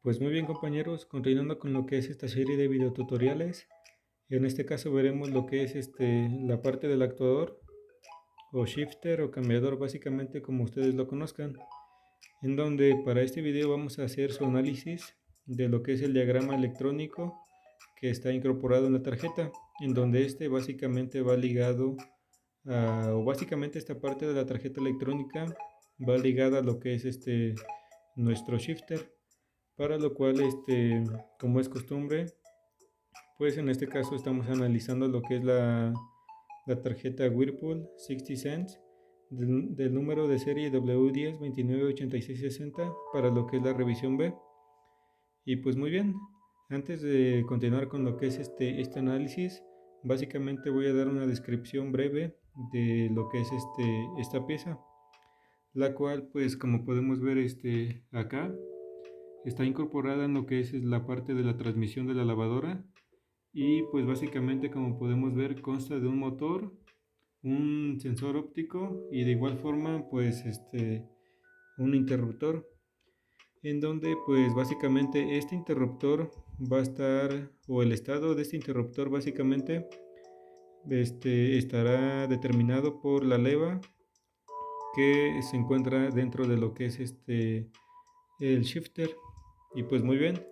Pues muy bien compañeros, continuando con lo que es esta serie de videotutoriales, en este caso veremos lo que es la parte del actuador o shifter o cambiador, básicamente como ustedes lo conozcan, en donde para este video vamos a hacer su análisis de lo que es el diagrama electrónico que está incorporado en la tarjeta, en donde este básicamente va ligado o básicamente esta parte de la tarjeta electrónica va ligada a lo que es nuestro shifter, para lo cual como es costumbre, pues en este caso estamos analizando lo que es la tarjeta Whirlpool 60 cents del número de serie W10 298660 para lo que es la revisión B. Y pues muy bien, antes de continuar con lo que es este análisis, básicamente voy a dar una descripción breve de lo que es esta pieza, la cual pues como podemos ver acá está incorporada en lo que es la parte de la transmisión de la lavadora. Y pues básicamente, como podemos ver, consta de un motor, un sensor óptico y de igual forma pues un interruptor, en donde pues básicamente este interruptor va a estar, o el estado de este interruptor básicamente estará determinado por la leva que se encuentra dentro de lo que es el shifter. Y pues muy bien,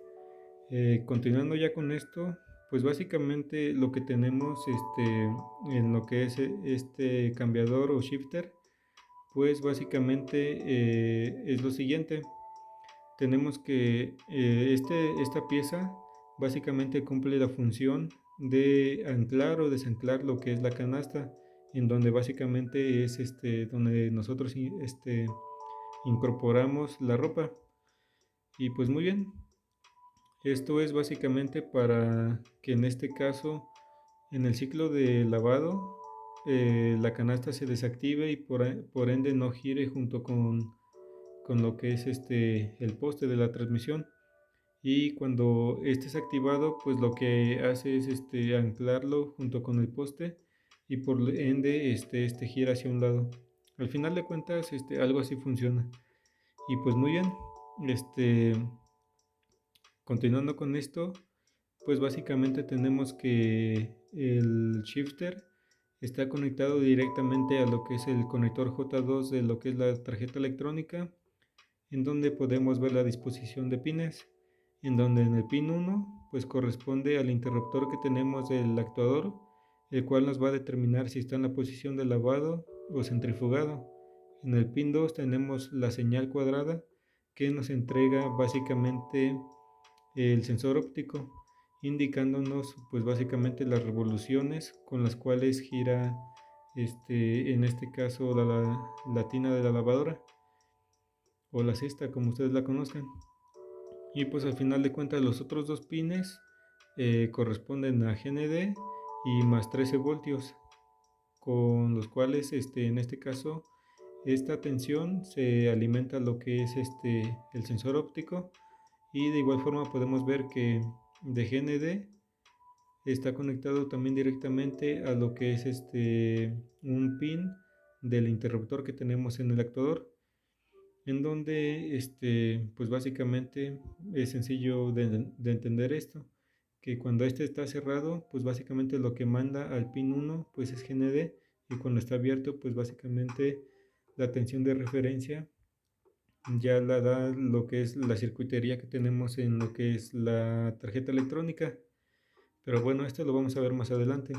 continuando ya con esto, pues básicamente lo que tenemos en lo que es este cambiador o shifter, pues básicamente es lo siguiente. Tenemos que esta pieza básicamente cumple la función de anclar o desanclar lo que es la canasta, en donde básicamente es donde nosotros incorporamos la ropa. Y pues muy bien, esto es básicamente para que en este caso, en el ciclo de lavado, la canasta se desactive y por ende no gire junto con lo que es el poste de la transmisión. Y cuando este es activado, pues lo que hace es anclarlo junto con el poste y por ende este gira hacia un lado. Al final de cuentas, algo así funciona. Y pues muy bien, este, continuando con esto, pues básicamente tenemos que el shifter está conectado directamente a lo que es el conector J2 de lo que es la tarjeta electrónica, en donde podemos ver la disposición de pines, en donde en el pin 1 pues corresponde al interruptor que tenemos del actuador, el cual nos va a determinar si está en la posición de lavado o centrifugado. En el pin 2 tenemos la señal cuadrada que nos entrega básicamente el sensor óptico, indicándonos pues básicamente las revoluciones con las cuales gira en este caso la tina de la lavadora o la cesta como ustedes la conozcan. Y pues al final de cuentas los otros dos pines corresponden a GND y más 13 voltios, con los cuales en este caso esta tensión se alimenta lo que es el sensor óptico. Y de igual forma podemos ver que de GND está conectado también directamente a lo que es un pin del interruptor que tenemos en el actuador, en donde pues básicamente es sencillo de entender esto, que cuando este está cerrado pues básicamente lo que manda al pin 1 pues es GND, y cuando está abierto pues básicamente la tensión de referencia ya la da lo que es la circuitería que tenemos en lo que es la tarjeta electrónica. Pero bueno, esto lo vamos a ver más adelante.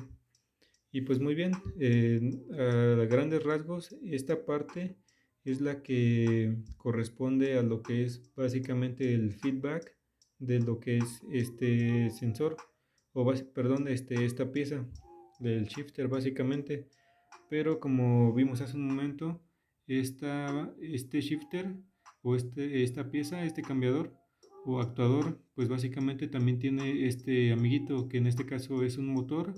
Y pues muy bien, a grandes rasgos, esta parte es la que corresponde a lo que es básicamente el feedback de lo que es este sensor, perdón, esta pieza del shifter básicamente. Pero como vimos hace un momento, este shifter o esta pieza, este cambiador o actuador, pues básicamente también tiene este amiguito que en este caso es un motor,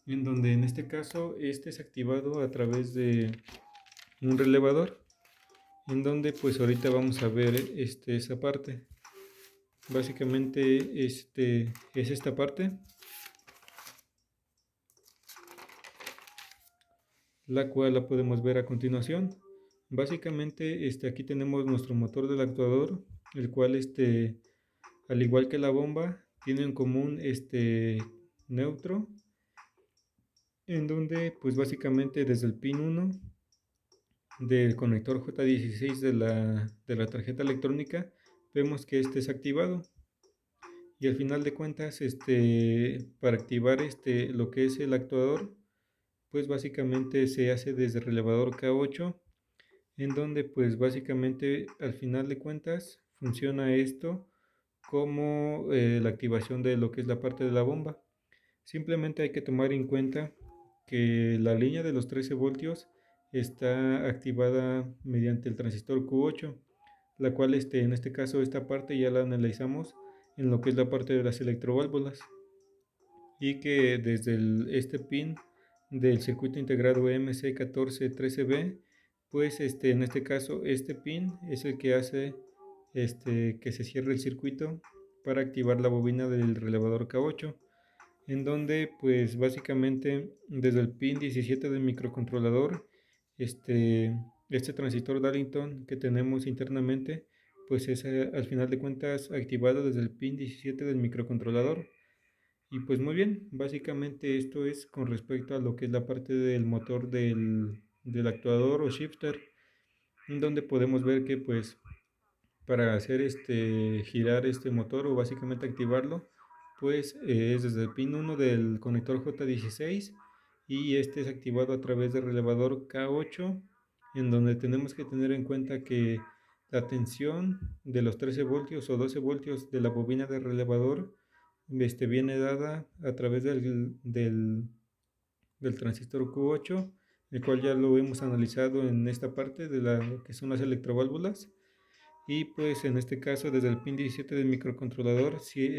en donde en este caso este es activado a través de un relevador, en donde pues ahorita vamos a ver esa parte. Básicamente es esta parte, la cual la podemos ver a continuación. Básicamente aquí tenemos nuestro motor del actuador, el cual al igual que la bomba, tiene en común neutro, en donde pues básicamente desde el pin 1 del conector J16 de la tarjeta electrónica vemos que este es activado. Y al final de cuentas, para activar lo que es el actuador, pues básicamente se hace desde el relevador K8, en donde pues básicamente al final de cuentas funciona esto como la activación de lo que es la parte de la bomba. Simplemente hay que tomar en cuenta que la línea de los 13 voltios está activada mediante el transistor Q8, la cual en este caso esta parte ya la analizamos en lo que es la parte de las electroválvulas, y que desde este pin del circuito integrado MC1413B, pues en este caso este pin es el que hace que se cierre el circuito para activar la bobina del relevador K8, en donde pues básicamente desde el pin 17 del microcontrolador, este transistor Darlington que tenemos internamente, pues es al final de cuentas activado desde el pin 17 del microcontrolador. Y pues muy bien, básicamente esto es con respecto a lo que es la parte del motor del actuador o shifter, en donde podemos ver que pues para hacer girar este motor o básicamente activarlo, pues es desde el pin 1 del conector J16, y este es activado a través del relevador K8, en donde tenemos que tener en cuenta que la tensión de los 13 voltios o 12 voltios de la bobina del relevador viene dada a través del transistor Q8, el cual ya lo hemos analizado en esta parte de la que son las electroválvulas. Y pues en este caso desde el pin 17 del microcontrolador sí,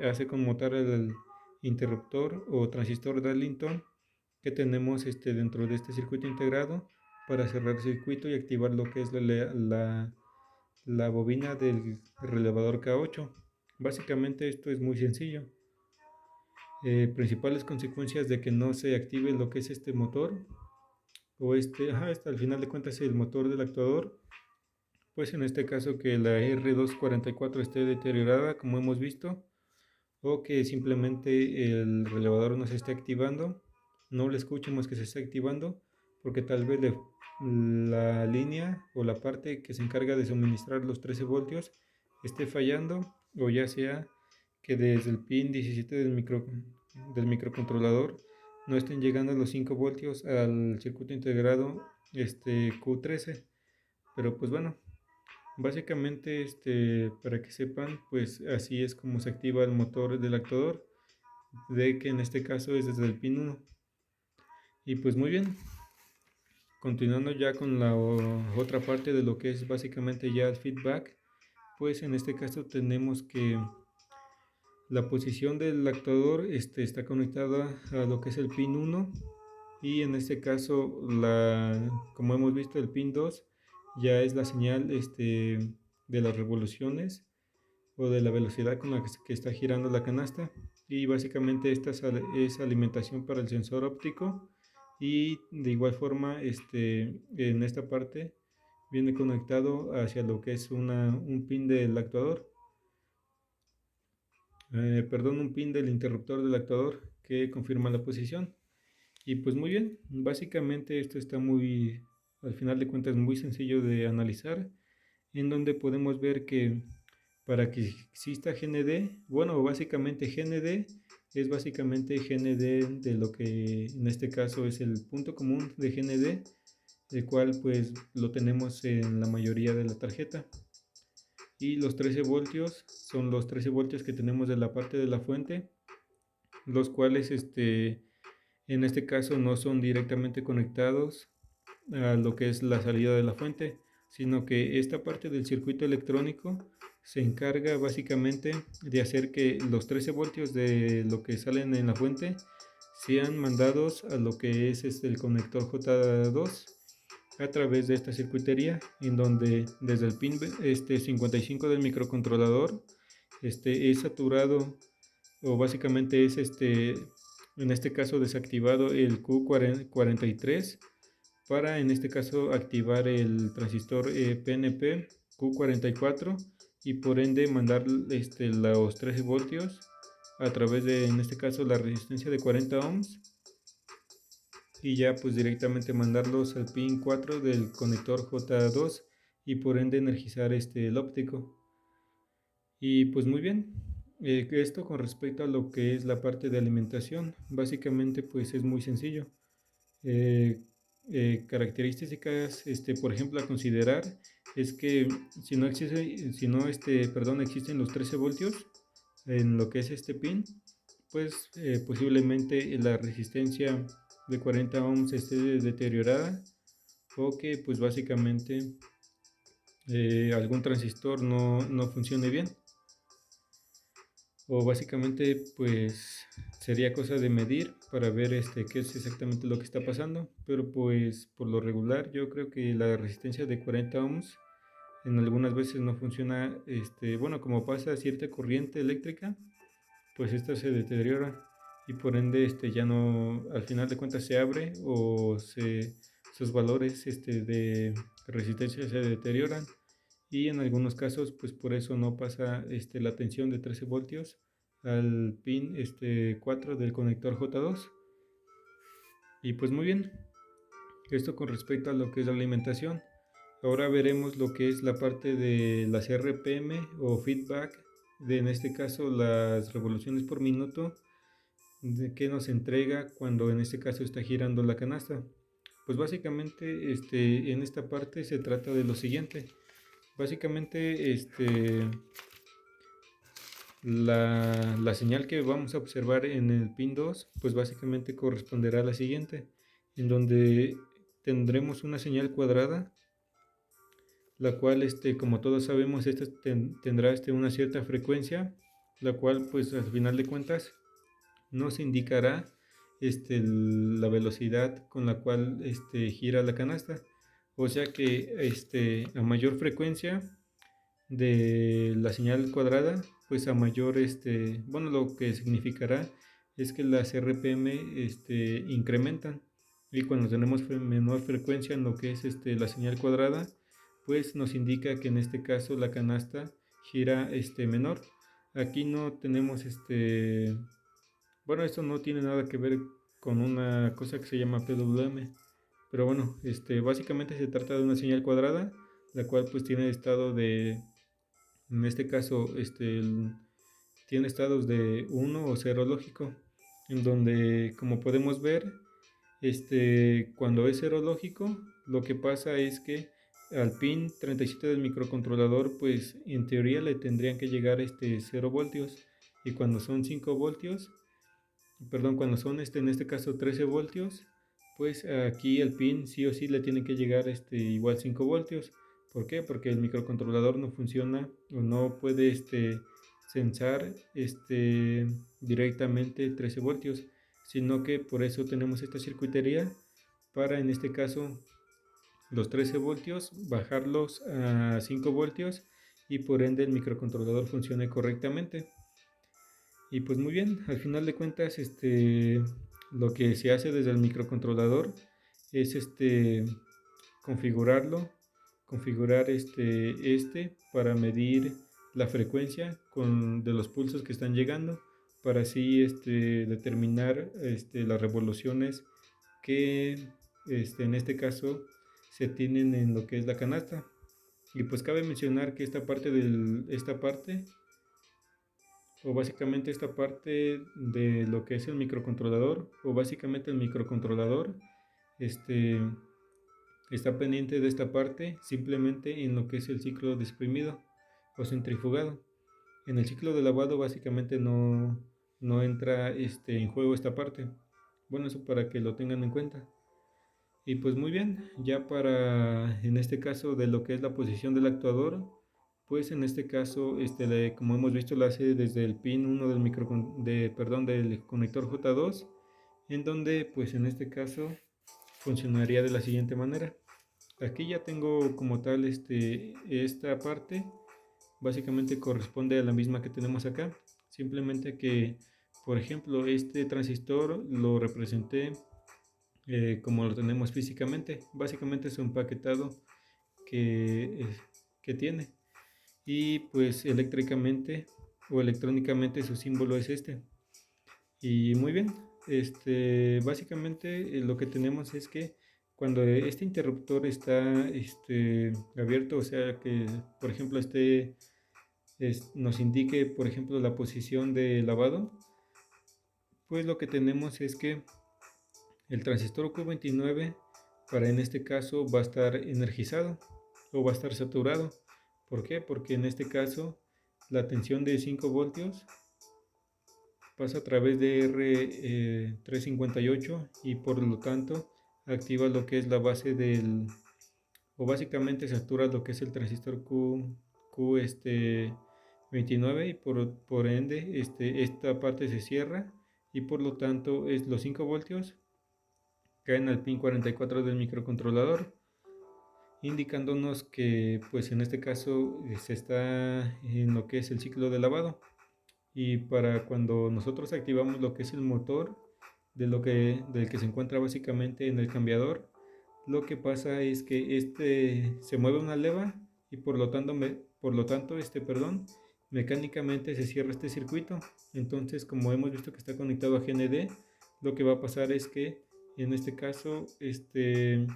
hace conmutar el interruptor o transistor Darlington que tenemos dentro de este circuito integrado para cerrar el circuito y activar lo que es la bobina del relevador K8. Básicamente esto es muy sencillo. Principales consecuencias de que no se active lo que es este motor o al final de cuentas el motor del actuador, pues en este caso que la R244 esté deteriorada como hemos visto, o que simplemente el relevador no se esté activando, no le escuchemos que se esté activando porque tal vez la línea o la parte que se encarga de suministrar los 13 voltios esté fallando, o ya sea que desde el pin 17 del microcontrolador no estén llegando los 5 voltios al circuito integrado Q13. Pero pues bueno, básicamente para que sepan, pues así es como se activa el motor del actuador, de que en este caso es desde el pin 1. Y pues muy bien, continuando ya con la otra parte de lo que es básicamente ya el feedback, pues en este caso tenemos que la posición del actuador está conectada a lo que es el pin 1, y en este caso como hemos visto el pin 2 ya es la señal de las revoluciones o de la velocidad con la que está girando la canasta, y básicamente esta es alimentación para el sensor óptico, y de igual forma en esta parte viene conectado hacia lo que es un pin del actuador, perdón, un pin del interruptor del actuador que confirma la posición. Y pues muy bien, básicamente esto está al final de cuentas muy sencillo de analizar, en donde podemos ver que para que exista GND, bueno, básicamente GND es básicamente GND de lo que en este caso es el punto común de GND, el cual pues lo tenemos en la mayoría de la tarjeta. Y los 13 voltios son los 13 voltios que tenemos de la parte de la fuente, los cuales en este caso no son directamente conectados a lo que es la salida de la fuente, sino que esta parte del circuito electrónico se encarga básicamente de hacer que los 13 voltios de lo que salen en la fuente sean mandados a lo que es el conector J2 a través de esta circuitería, en donde desde el pin 55 del microcontrolador es saturado, o básicamente es en este caso desactivado el Q43 para en este caso activar el transistor PNP Q44, y por ende mandar los 13 voltios a través de, en este caso, la resistencia de 40 ohms, y ya pues directamente mandarlos al pin 4 del conector J2 y por ende energizar el óptico. Y pues muy bien, esto con respecto a lo que es la parte de alimentación, básicamente pues es muy sencillo. Eh, Características, por ejemplo, a considerar es que si no existe, si no, perdón, existen los 13 voltios en lo que es este pin, pues posiblemente la resistencia de 40 ohms esté deteriorada, o que pues básicamente algún transistor no funcione bien, o básicamente pues sería cosa de medir para ver qué es exactamente lo que está pasando. Pero pues por lo regular yo creo que la resistencia de 40 ohms en algunas veces no funciona, bueno, como pasa cierta corriente eléctrica, pues esta se deteriora y por ende ya no, al final de cuentas se abre, o sus valores de resistencia se deterioran, y en algunos casos pues por eso no pasa la tensión de 13 voltios al pin 4 del conector J2. Y pues muy bien, esto con respecto a lo que es la alimentación. Ahora veremos lo que es la parte de las RPM o feedback, de en este caso las revoluciones por minuto que nos entrega cuando en este caso está girando la canasta. Pues básicamente en esta parte se trata de lo siguiente. Básicamente la señal que vamos a observar en el pin 2 pues básicamente corresponderá a la siguiente, en donde tendremos una señal cuadrada, la cual como todos sabemos esta tendrá una cierta frecuencia, la cual pues al final de cuentas nos indicará la velocidad con la cual gira la canasta. O sea que a mayor frecuencia de la señal cuadrada, pues a mayor, bueno, lo que significará es que las RPM incrementan, y cuando tenemos menor frecuencia en lo que es la señal cuadrada, pues nos indica que en este caso la canasta gira menor. Aquí no tenemos bueno, esto no tiene nada que ver con una cosa que se llama PWM, pero bueno, básicamente se trata de una señal cuadrada, la cual pues tiene estado de, en este caso, tiene estados de 1 o 0 lógico, en donde, como podemos ver, cuando es 0 lógico, lo que pasa es que al pin 37 del microcontrolador, pues en teoría le tendrían que llegar 0 voltios, y cuando son 5 voltios, perdón, cuando son en este caso 13 voltios, pues aquí el pin sí o sí le tiene que llegar igual 5 voltios. ¿Por qué? Porque el microcontrolador no funciona o no puede sensar directamente 13 voltios, sino que por eso tenemos esta circuitería para, en este caso, los 13 voltios bajarlos a 5 voltios, y por ende el microcontrolador funcione correctamente. Y pues muy bien, al final de cuentas, lo que se hace desde el microcontrolador es configurarlo, configurar para medir la frecuencia de los pulsos que están llegando, para así determinar las revoluciones que en este caso se tienen en lo que es la canasta. Y pues cabe mencionar que esta parte, o básicamente esta parte de lo que es el microcontrolador, o básicamente el microcontrolador, este, está pendiente de esta parte simplemente en lo que es el ciclo de exprimido o centrifugado. En el ciclo de lavado básicamente no entra en juego esta parte. Bueno, eso para que lo tengan en cuenta. Y pues muy bien, ya para, en este caso, de lo que es la posición del actuador, pues en este caso, como hemos visto, la hace desde el pin 1 del conector J2, en donde pues en este caso funcionaría de la siguiente manera. Aquí ya tengo como tal esta parte, básicamente corresponde a la misma que tenemos acá, simplemente que, por ejemplo, este transistor lo representé como lo tenemos físicamente. Básicamente es un empaquetado que tiene. y pues eléctricamente o electrónicamente su símbolo es este. Y muy bien, básicamente lo que tenemos es que cuando este interruptor está abierto, o sea que por ejemplo nos indique por ejemplo la posición de lavado, pues lo que tenemos es que el transistor Q29 para en este caso va a estar energizado o va a estar saturado. ¿Por qué? Porque en este caso la tensión de 5 voltios pasa a través de R358 y por lo tanto activa lo que es la base o básicamente satura lo que es el transistor Q 29 y por ende esta parte se cierra y por lo tanto los 5 voltios caen al pin 44 del microcontrolador, indicándonos que pues en este caso se está en lo que es el ciclo de lavado. Y para cuando nosotros activamos lo que es el motor del que se encuentra básicamente en el cambiador, lo que pasa es que se mueve una leva y perdón, mecánicamente se cierra este circuito. Entonces, como hemos visto que está conectado a GND, lo que va a pasar es que en este caso este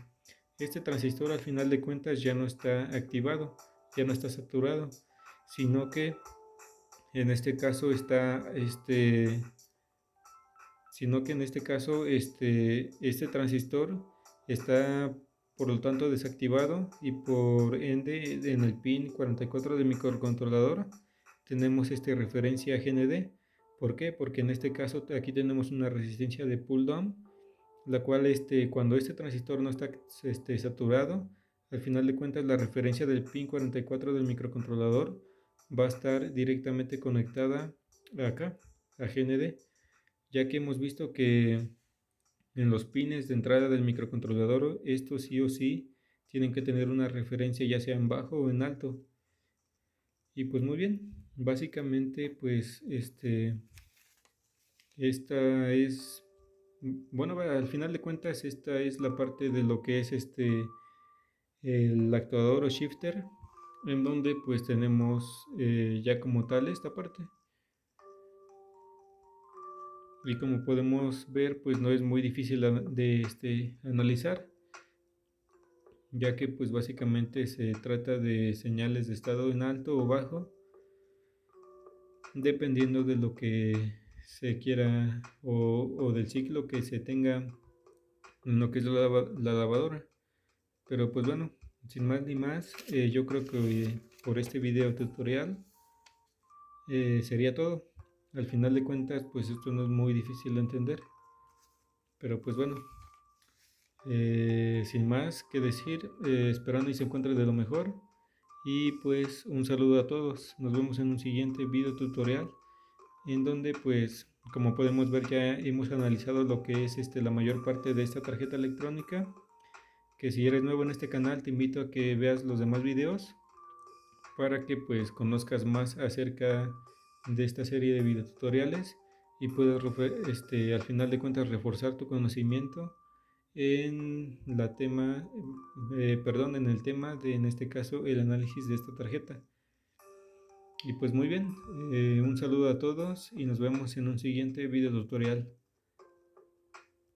transistor al final de cuentas ya no está activado, ya no está saturado, sino que en este caso este transistor está por lo tanto desactivado y por ende en el pin 44 del microcontrolador tenemos referencia a GND. ¿Por qué? Porque en este caso aquí tenemos una resistencia de pull down, la cual cuando este transistor no está saturado, al final de cuentas la referencia del pin 44 del microcontrolador va a estar directamente conectada acá a GND, ya que hemos visto que en los pines de entrada del microcontrolador estos sí o sí tienen que tener una referencia ya sea en bajo o en alto. Y pues muy bien, básicamente pues esta es, bueno, al final de cuentas esta es la parte de lo que es el actuador o shifter, en donde pues tenemos ya como tal esta parte. Y como podemos ver, pues no es muy difícil de analizar, ya que pues básicamente se trata de señales de estado en alto o bajo, dependiendo de lo que se quiera o del ciclo que se tenga en lo que es la lavadora. Pero pues bueno, sin más ni más, yo creo que por este video tutorial sería todo. Al final de cuentas, pues esto no es muy difícil de entender. Pero pues bueno, sin más que decir, esperando y se encuentre de lo mejor. Y pues un saludo a todos. Nos vemos en un siguiente video tutorial en donde pues como podemos ver ya hemos analizado lo que es la mayor parte de esta tarjeta electrónica. Que si eres nuevo en este canal te invito a que veas los demás videos para que pues conozcas más acerca de esta serie de videotutoriales y puedas al final de cuentas reforzar tu conocimiento en el tema de, en este caso, el análisis de esta tarjeta. Y pues muy bien, un saludo a todos y nos vemos en un siguiente video tutorial.